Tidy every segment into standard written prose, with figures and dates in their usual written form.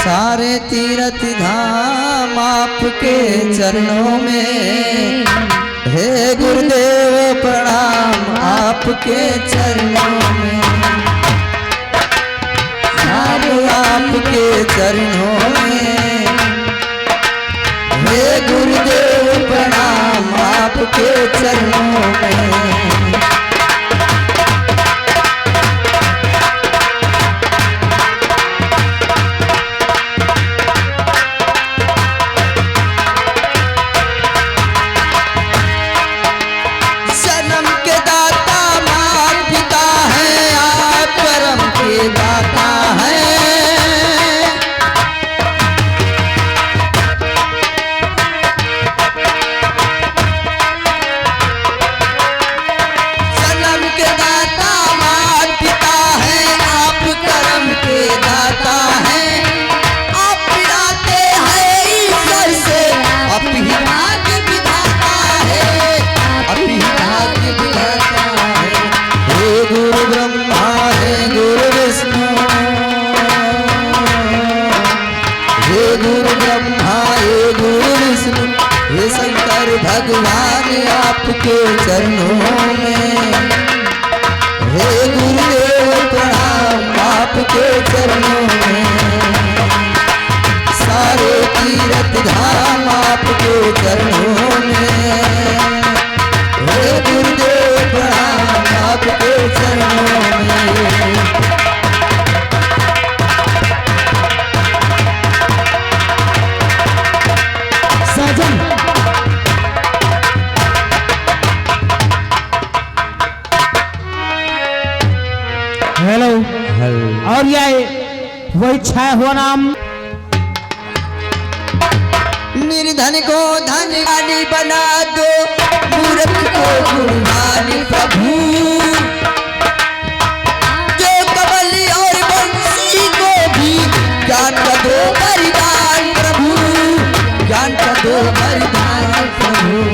सारे तीर्थ धाम आपके चरणों में, हे गुरुदेव प्रणाम आपके चरणों में, सारे आपके चरणों में, हे गुरुदेव प्रणाम आपके चरणों में। भगवान आपके चरणों में, हे गुरुदेव प्रणाम आपके चरणों में, सारे तीर्थ धाम आपके चरणों में, हे गुरुदेव प्रणाम आपके चरणों में। हेलो और ये वही छाया हुआ नाम। निर्धन को धनवानी बना दो, मूर्ख को गुणवानी प्रभु, जो कमली और बंसी को भी ज्ञान का दो वरदान प्रभु, ज्ञान का दो वरदान प्रभु।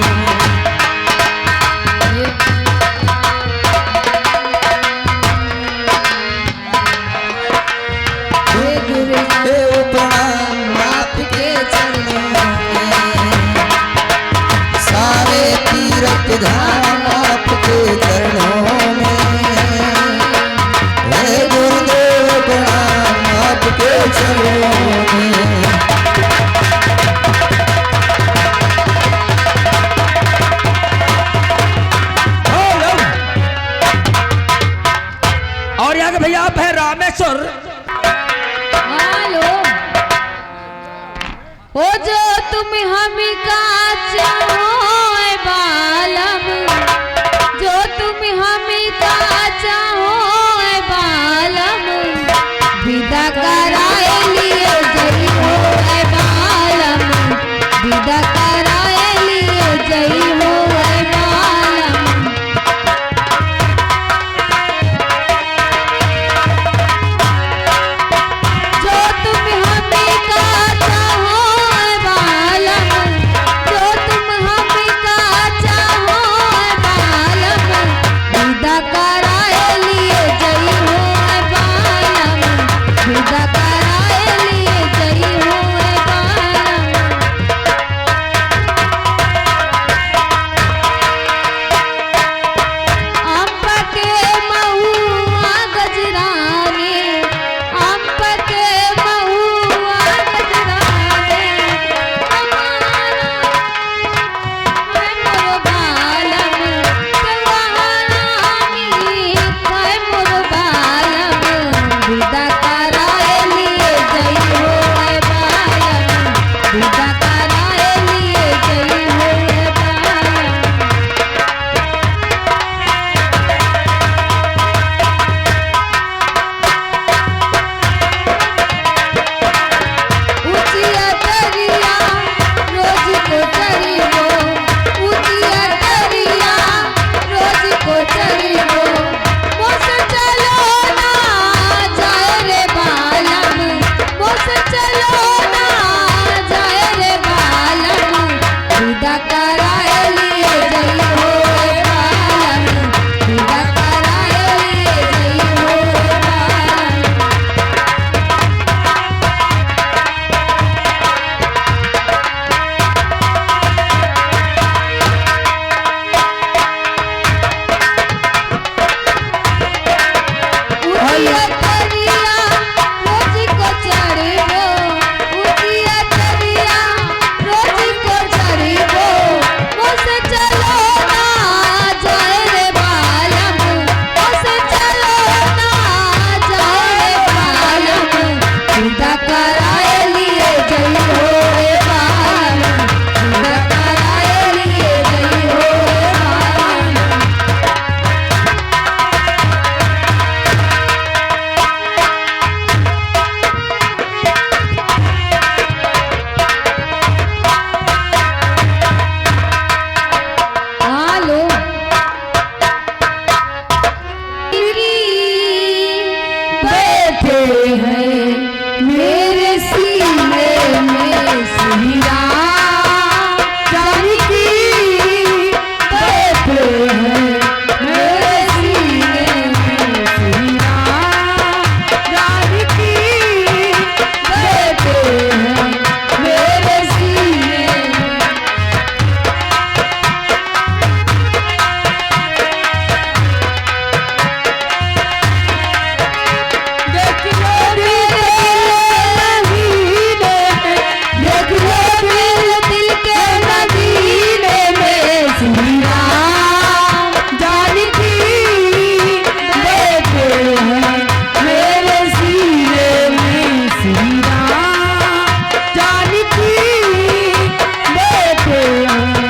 धाम आपके चरणों में, हे गुरुदेव प्रणाम आपके चरणों में। और यहाँ के भैया आप है रामेश्वर। हेलो ओ जो तुम हमें का चाहो बालम, जो तुम हमें का चाहो बालम, विदा कराए लिए जई हो बालम, विदा कराए लिए जई हो बालम। जो तुम हमें का चाहो बालम, जो तुम हमें का चाहो श्री राम जानकी बैठे हैं मेरे सीने में, श्री राम जानकी बैठे हैं मेरे सीने में। देख लो दिल के नगीने में, श्री राम जानकी बैठे हैं मेरे सीने में, श्री राम जानकी बैठे हैं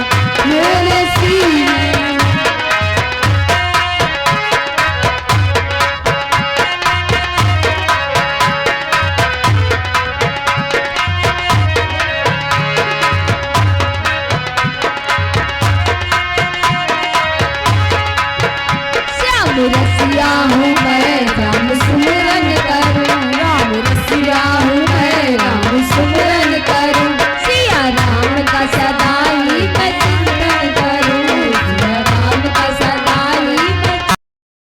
मेरे सीने में। श्याम रस